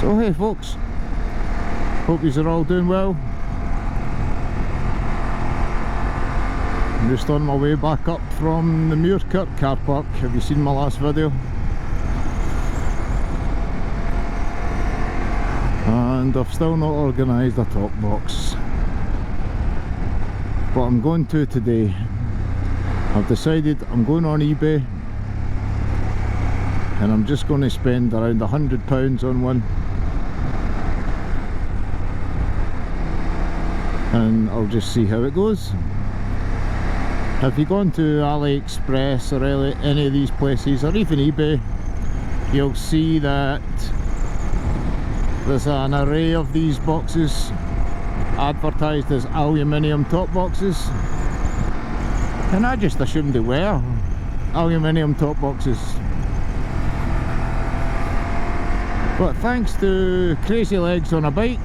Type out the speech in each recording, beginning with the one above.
So hey folks, hope you are all doing well. I'm just on my way back up from the Muirkirk car park. Have you seen my last video? And I've still not organised a top box, but I'm going to today. I've decided I'm going on eBay and I'm just going to spend around £100 on one, and I'll just see how it goes. If you go on to AliExpress or any of these places, or even eBay, you'll see that there's an array of these boxes advertised as aluminium top boxes, and I just assumed they were aluminium top boxes. But thanks to Crazy Legs on a Bike,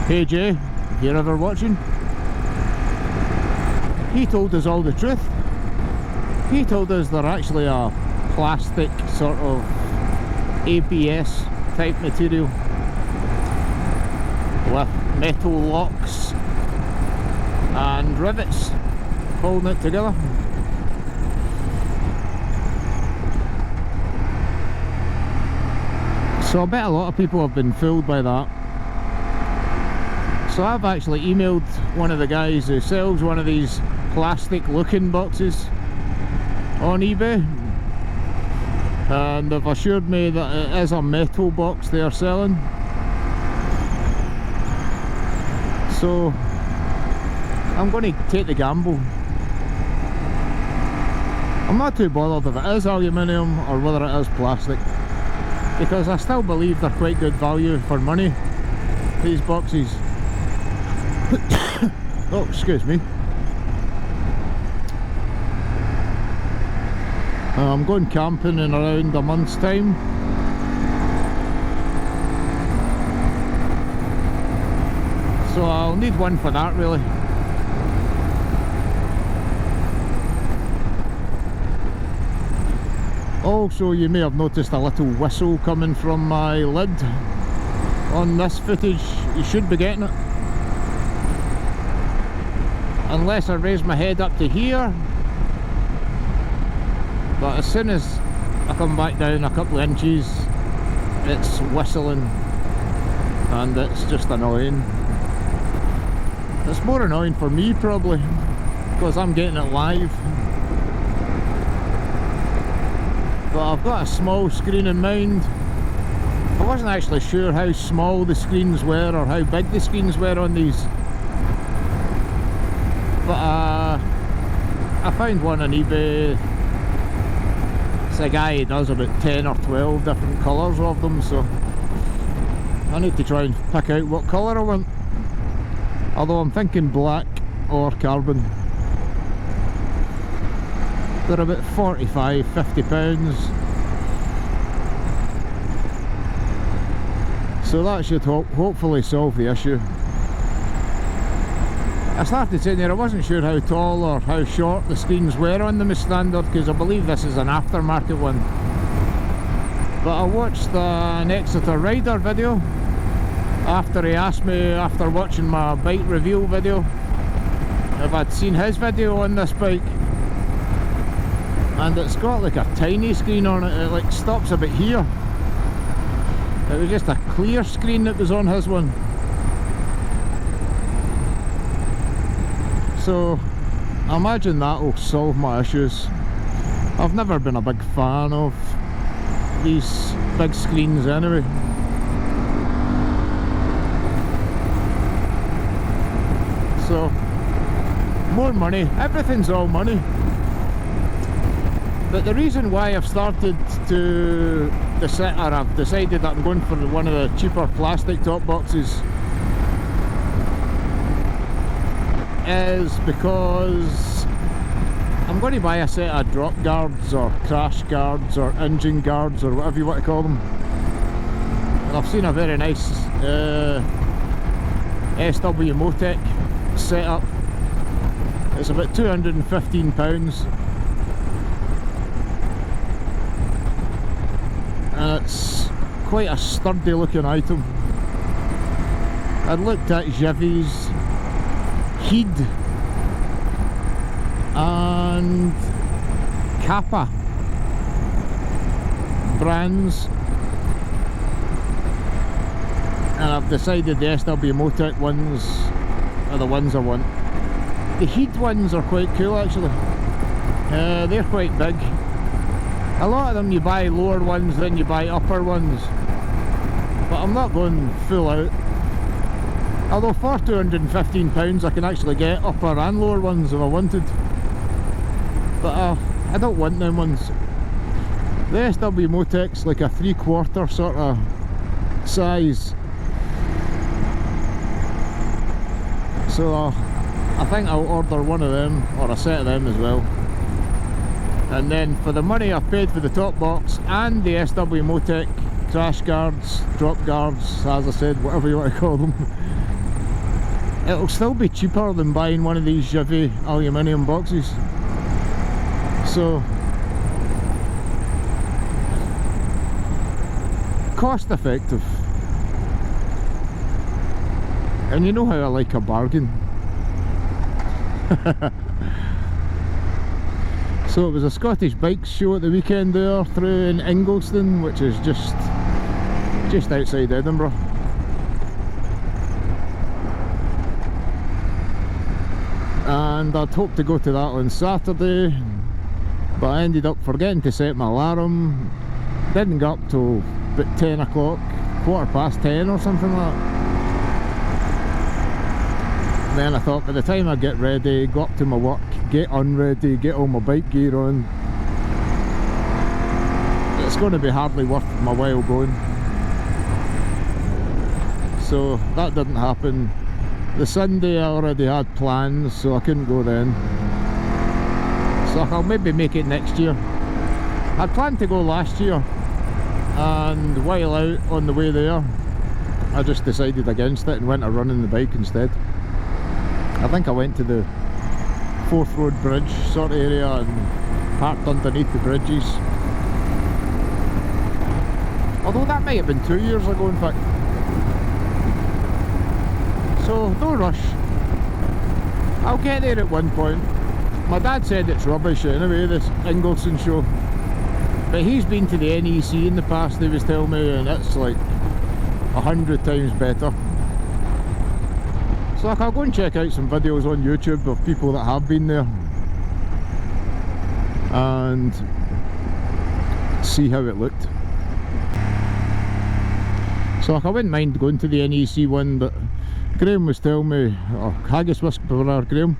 hey Jay, if you're ever watching, he told us all the truth. He told us they're actually a plastic sort of ABS type material with metal locks and rivets holding it together. So I bet a lot of people have been fooled by that. So I've actually emailed one of the guys who sells one of these plastic looking boxes on eBay, and they've assured me that it is a metal box they are selling. So I'm going to take the gamble. I'm not too bothered if it is aluminium or whether it is plastic, because I still believe they're quite good value for money, these boxes. Oh, excuse me. I'm going camping in around a month's time. So I'll need one for that, really. Also, you may have noticed a little whistle coming from my lid on this footage. You should be getting it, unless I raise my head up to here. But as soon as I come back down a couple of inches, it's whistling, and it's just annoying. It's more annoying for me probably, because I'm getting it live. But I've got a small screen in mind. I wasn't actually sure how small the screens were or how big the screens were on these, but I found one on eBay. It's a guy who does about 10 or 12 different colours of them, so I need to try and pick out what colour I want. Although I'm thinking black or carbon. They're about £45–50. So that should hopefully solve the issue. I started saying there I wasn't sure how tall or how short the screens were on them as standard, because I believe this is an aftermarket one. But I watched an Exeter Rider video after he asked me, after watching my bike review video, if I'd seen his video on this bike. And it's got like a tiny screen on it, it like stops about here. It was just a clear screen that was on his one. So I imagine that will solve my issues. I've never been a big fan of these big screens anyway. So more money, everything's all money. But the reason why I've started to I've decided that I'm going for one of the cheaper plastic top boxes is because I'm going to buy a set of drop guards or crash guards or engine guards or whatever you want to call them. And I've seen a very nice SW-MOTECH setup. It's about £215, and it's quite a sturdy looking item. I'd looked at Jivy's, Heed and Kappa brands, and I've decided the SW-MOTECH ones are the ones I want. The Heed ones are quite cool actually. They're quite big. A lot of them you buy lower ones, then you buy upper ones, but I'm not going full out. Although for £215 I can actually get upper and lower ones if I wanted, but I don't want them ones. The SW-MOTECH's like a 3/4 sort of size, so I think I'll order one of them, or a set of them as well. And then for the money I've paid for the top box and the SW-MOTECH crash guards, drop guards, as I said, whatever you want to call them, it'll still be cheaper than buying one of these Jivy aluminium boxes. So cost effective, and you know how I like a bargain. So it was a Scottish bikes show at the weekend there through in Ingolston, which is just outside Edinburgh. And I'd hoped to go to that on Saturday, but I ended up forgetting to set my alarm. Didn't get up till about 10 o'clock, 10:15 or something like that. Then I thought by the time I get ready, go up to my work, get unready, get all my bike gear on, it's going to be hardly worth my while going. So that didn't happen. The Sunday I already had plans, so I couldn't go then. So I'll maybe make it next year. I'd planned to go last year, and while out on the way there I just decided against it and went a running the bike instead. I think I went to the Forth Road Bridge sort of area and parked underneath the bridges. Although that might have been 2 years ago in fact. So no rush. I'll get there at one point. My dad said it's rubbish anyway, this Ingolston show. But he's been to the NEC in the past, he was telling me, and it's like 100 times better. So I'll go and check out some videos on YouTube of people that have been there and see how it looked. So I wouldn't mind going to the NEC one, but Graham was telling me, or Haggis Whisperer Graham,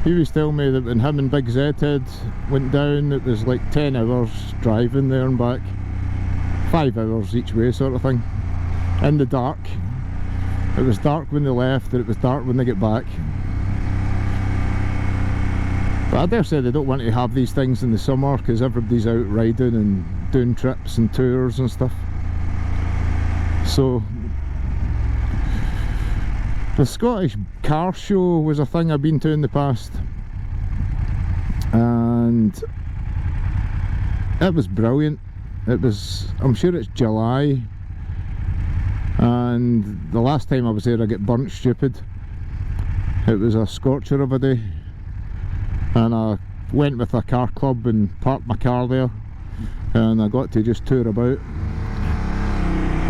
he was telling me that when him and Big Z-Head went down, it was like 10 hours driving there and back, 5 hours each way sort of thing, in the dark. It was dark when they left and it was dark when they get back. But I dare say they don't want to have these things in the summer because everybody's out riding and doing trips and tours and stuff. So the Scottish car show was a thing I've been to in the past, and it was brilliant. It was, I'm sure it's July, and the last time I was there I get burnt stupid. It was a scorcher of a day, and I went with a car club and parked my car there, and I got to just tour about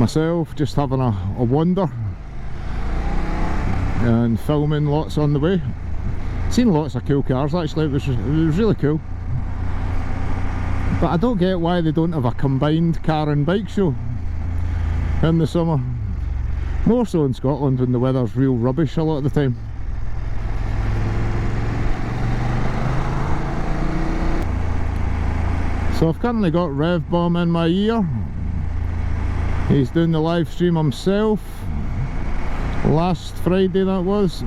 myself, just having a wander and filming lots on the way. Seen lots of cool cars actually, it was really cool. But I don't get why they don't have a combined car and bike show in the summer. More so in Scotland when the weather's real rubbish a lot of the time. So I've currently got Rev Bomb in my ear. He's doing the live stream himself. Last Friday that was.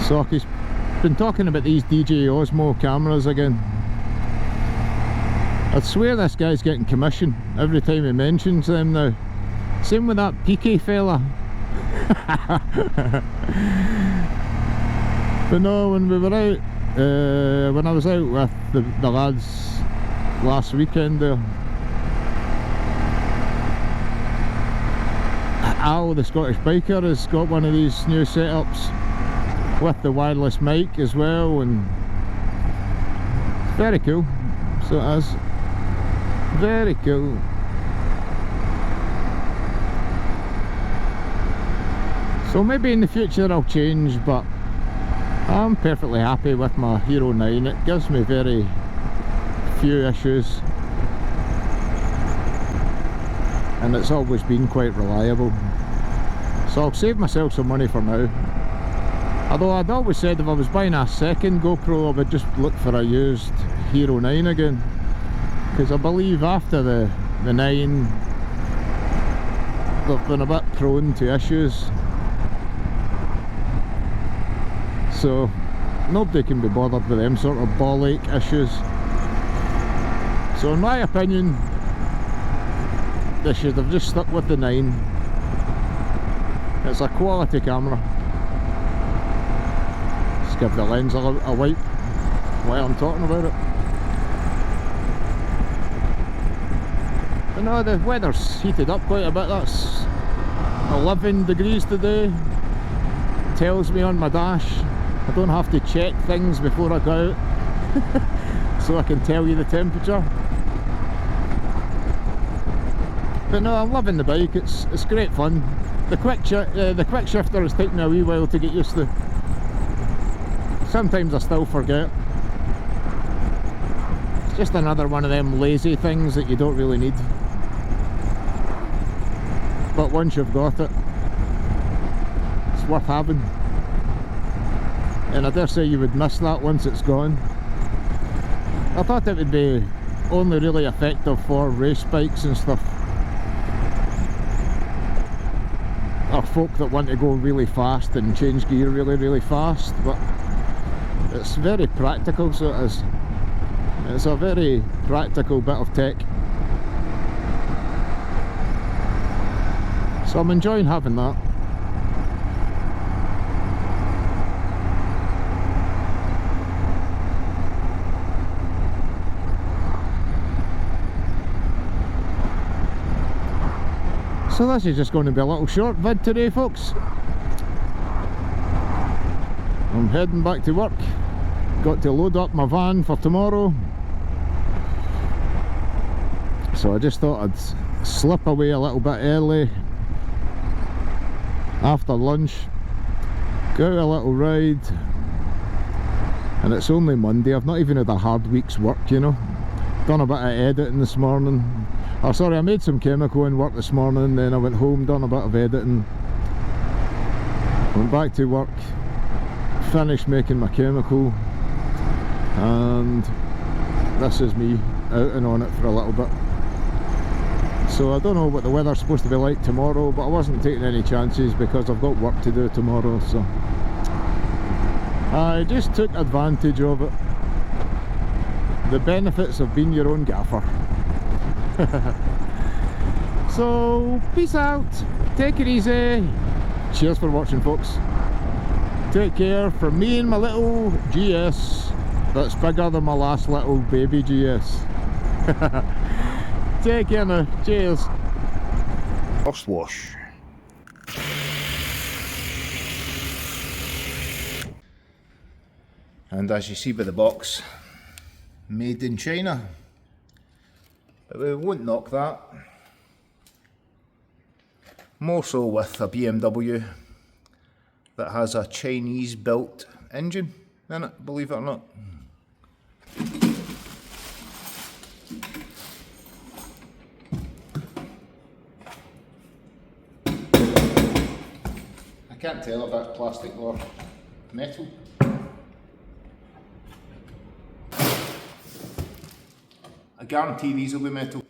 So he's been talking about these DJ Osmo cameras again. I swear this guy's getting commission every time he mentions them now. Same with that PK fella. But no, when we were out, when I was out with the lads last weekend there. Al, the Scottish biker, has got one of these new setups with the wireless mic as well, and very cool. So it is very cool. So maybe in the future I'll change, but I'm perfectly happy with my Hero 9. It gives me very few issues, and it's always been quite reliable. So I'll save myself some money for now. Although I'd always said if I was buying a second GoPro, I would just look for a used Hero 9 again, because I believe after the 9 they've been a bit prone to issues. So nobody can be bothered with them sort of ball ache issues. So in my opinion, they should have just stuck with the 9. It's a quality camera. Just give the lens a wipe while I'm talking about it. You know, the weather's heated up quite a bit. That's 11 degrees today. Tells me on my dash I don't have to check things before I go out, so I can tell you the temperature. But no, I'm loving the bike. It's great fun. The quick shifter has taken me a wee while to get used to. Sometimes I still forget. It's just another one of them lazy things that you don't really need. But once you've got it, it's worth having. And I dare say you would miss that once it's gone. I thought it would be only really effective for race bikes and stuff, or folk that want to go really fast and change gear really fast, but it's very practical, so it is. It's a very practical bit of tech. So I'm enjoying having that. So this is just going to be a little short vid today, folks. I'm heading back to work. Got to load up my van for tomorrow. So I just thought I'd slip away a little bit early after lunch, go out a little ride. And it's only Monday. I've not even had a hard week's work, you know. Done a bit of editing this morning. Oh sorry, I made some chemical in work this morning, then I went home, done a bit of editing, went back to work, finished making my chemical, and this is me out and on it for a little bit. So I don't know what the weather's supposed to be like tomorrow, but I wasn't taking any chances because I've got work to do tomorrow, so I just took advantage of it. The benefits of being your own gaffer. So peace out, take it easy, cheers for watching, folks. Take care from me and my little GS that's bigger than my last little baby GS. Take care now, cheers. First wash. And as you see by the box, made in China. But we won't knock that. More so with a BMW that has a Chinese built engine in it, believe it or not. I can't tell if that's plastic or metal. I guarantee these will be metal.